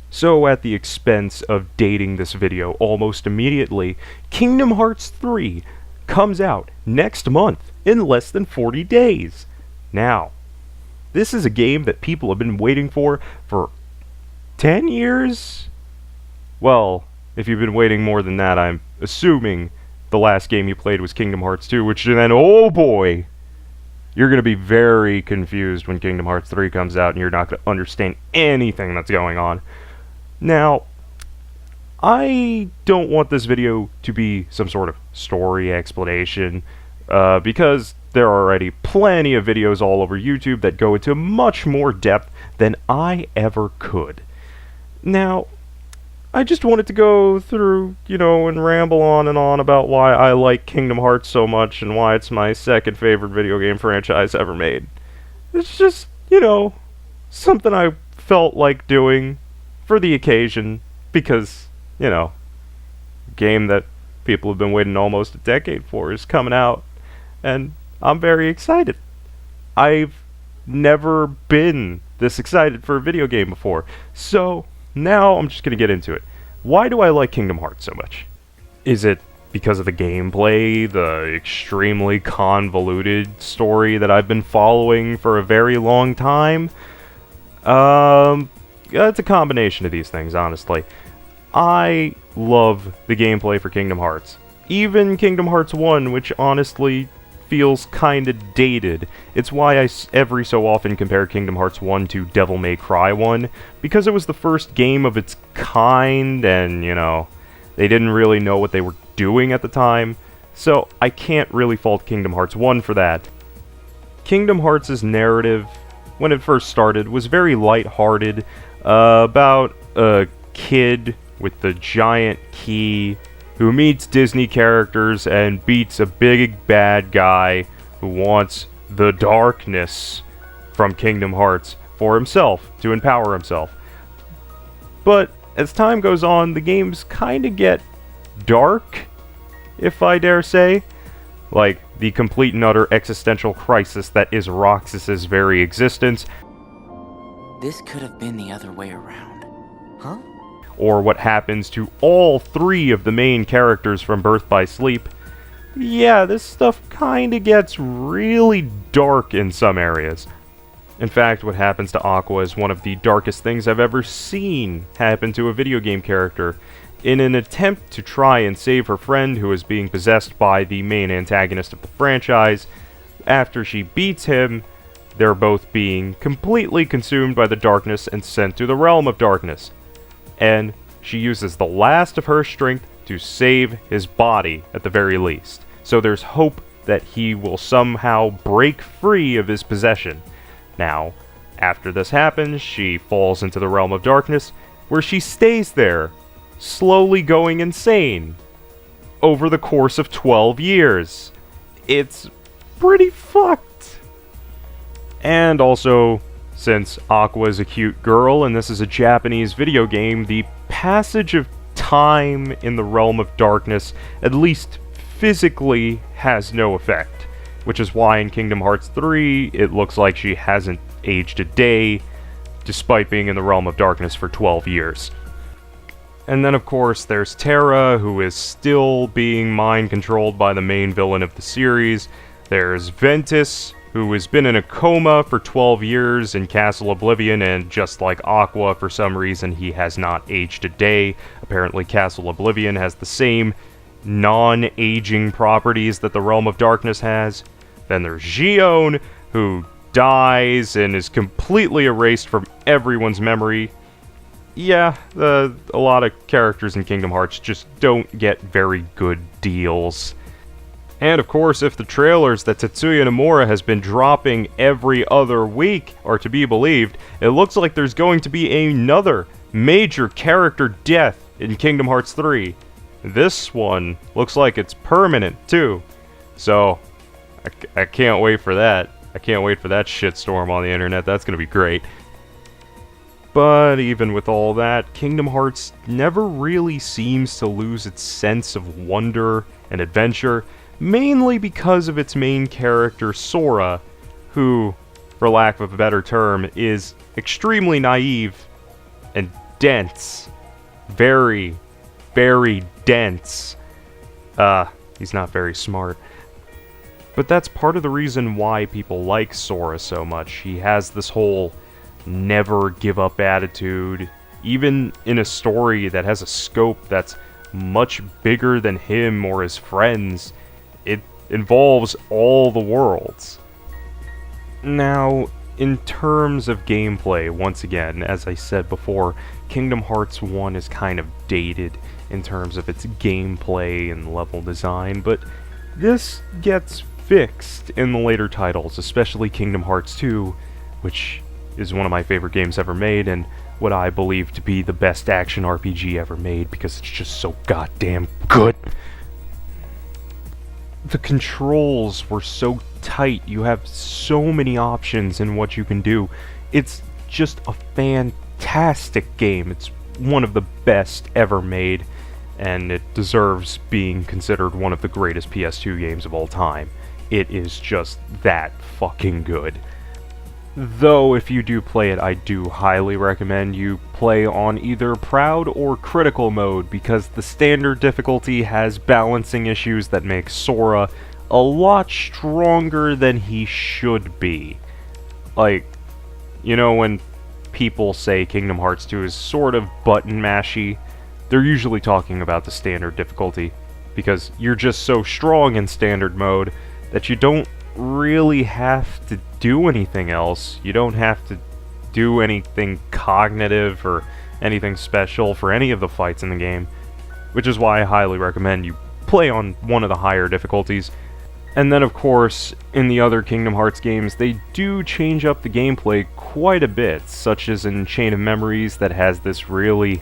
So at the expense of dating this video almost immediately, Kingdom Hearts 3 comes out next month in less than 40 days. Now, this is a game that people have been waiting for 10 years? Well, if you've been waiting more than that, I'm assuming the last game you played was Kingdom Hearts 2, which then, oh boy, you're going to be very confused when Kingdom Hearts 3 comes out and you're not going to understand anything that's going on. Now, I don't want this video to be some sort of story explanation, because there are already plenty of videos all over YouTube that go into much more depth than I ever could. Now, I just wanted to go through, and ramble on and on about why I like Kingdom Hearts so much and why it's my second favorite video game franchise ever made. It's just, something I felt like doing for the occasion, because, game that people have been waiting almost a decade for is coming out, and I'm very excited. I've never been this excited for a video game before, so now I'm just going to get into it. Why do I like Kingdom Hearts so much? Is it because of the gameplay, the extremely convoluted story that I've been following for a very long time? It's a combination of these things, honestly. I love the gameplay for Kingdom Hearts. Even Kingdom Hearts 1, which honestly feels kinda dated. It's why I every so often compare Kingdom Hearts 1 to Devil May Cry 1, because it was the first game of its kind, and, they didn't really know what they were doing at the time, so I can't really fault Kingdom Hearts 1 for that. Kingdom Hearts' narrative, when it first started, was very lighthearted, about a kid with the giant key who meets Disney characters and beats a big bad guy who wants the darkness from Kingdom Hearts for himself, to empower himself. But as time goes on, the games kinda get dark, if I dare say. Like the complete and utter existential crisis that is Roxas's very existence. This could have been the other way around. Huh? Or what happens to all three of the main characters from Birth by Sleep. Yeah, this stuff kinda gets really dark in some areas. In fact, what happens to Aqua is one of the darkest things I've ever seen happen to a video game character. In an attempt to try and save her friend who is being possessed by the main antagonist of the franchise, after she beats him, they're both being completely consumed by the darkness and sent to the realm of darkness. And she uses the last of her strength to save his body, at the very least. So there's hope that he will somehow break free of his possession. Now, after this happens, she falls into the realm of darkness, where she stays there, slowly going insane, over the course of 12 years. It's pretty fucked. And also, since Aqua is a cute girl and this is a Japanese video game, the passage of time in the realm of darkness, at least physically, has no effect. Which is why in Kingdom Hearts 3, it looks like she hasn't aged a day, despite being in the realm of darkness for 12 years. And then of course there's Terra, who is still being mind-controlled by the main villain of the series. There's Ventus, who has been in a coma for 12 years in Castle Oblivion, and just like Aqua, for some reason he has not aged a day. Apparently Castle Oblivion has the same non-aging properties that the Realm of Darkness has. Then there's Xion, who dies and is completely erased from everyone's memory. Yeah, a lot of characters in Kingdom Hearts just don't get very good deals. And of course, if the trailers that Tetsuya Nomura has been dropping every other week are to be believed, it looks like there's going to be another major character death in Kingdom Hearts 3. This one looks like it's permanent, too. So, I can't wait for that. I can't wait for that shitstorm on the internet. That's gonna be great. But even with all that, Kingdom Hearts never really seems to lose its sense of wonder and adventure, mainly because of its main character, Sora, who, for lack of a better term, is extremely naive and dense. Very, very dense. He's not very smart. But that's part of the reason why people like Sora so much. He has this whole never give up attitude, even in a story that has a scope that's much bigger than him or his friends. It involves all the worlds. Now, in terms of gameplay, once again, as I said before, Kingdom Hearts 1 is kind of dated in terms of its gameplay and level design, but this gets fixed in the later titles, especially Kingdom Hearts 2, which is one of my favorite games ever made, and what I believe to be the best action RPG ever made, because it's just so goddamn good. The controls were so tight, you have so many options in what you can do. It's just a fantastic game. It's one of the best ever made, and it deserves being considered one of the greatest PS2 games of all time. It is just that fucking good. Though, if you do play it, I do highly recommend you play on either Proud or Critical mode, because the standard difficulty has balancing issues that make Sora a lot stronger than he should be. Like, you know when people say Kingdom Hearts 2 is sort of button mashy, they're usually talking about the standard difficulty, because you're just so strong in standard mode that you don't really have to do anything else. You don't have to do anything cognitive or anything special for any of the fights in the game, which is why I highly recommend you play on one of the higher difficulties. And then, of course, in the other Kingdom Hearts games, they do change up the gameplay quite a bit, such as in Chain of Memories that has this really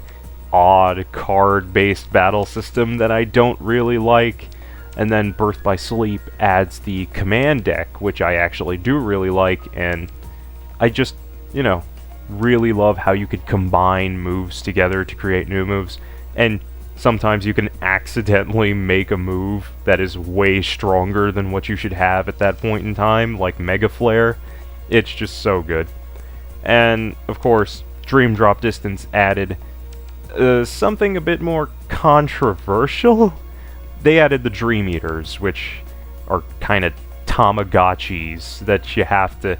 odd card-based battle system that I don't really like. And then Birth by Sleep adds the command deck, which I actually do really like, and I just, really love how you could combine moves together to create new moves, and sometimes you can accidentally make a move that is way stronger than what you should have at that point in time, like Mega Flare. It's just so good. And, of course, Dream Drop Distance added something a bit more controversial. They added the Dream Eaters, which are kind of Tamagotchis that you have to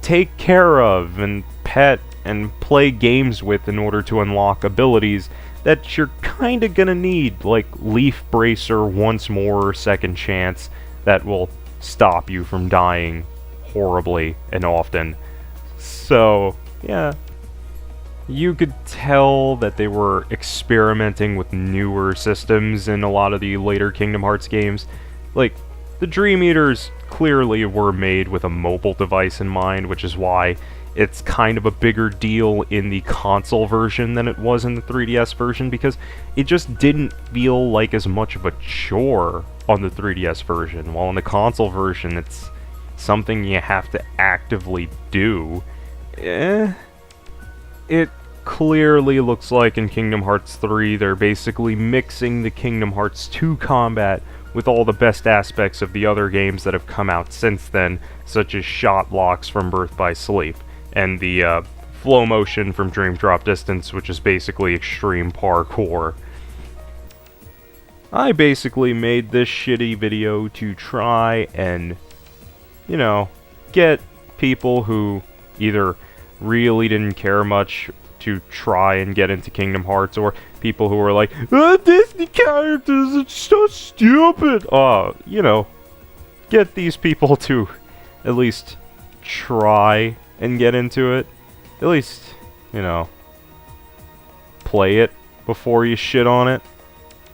take care of and pet and play games with in order to unlock abilities that you're kind of gonna need, like Leaf Bracer, Once More, Second Chance, that will stop you from dying horribly and often. So, yeah. You could tell that they were experimenting with newer systems in a lot of the later Kingdom Hearts games. Like, the Dream Eaters clearly were made with a mobile device in mind, which is why it's kind of a bigger deal in the console version than it was in the 3DS version, because it just didn't feel like as much of a chore on the 3DS version, while in the console version it's something you have to actively do. It clearly looks like in Kingdom Hearts 3 they're basically mixing the Kingdom Hearts 2 combat with all the best aspects of the other games that have come out since then, such as shot blocks from Birth by Sleep, and the flow motion from Dream Drop Distance, which is basically extreme parkour. I basically made this shitty video to try and, get people who either really didn't care much to try and get into Kingdom Hearts, or people who were like, Disney characters are so stupid! Get these people to at least try and get into it. At least, play it before you shit on it.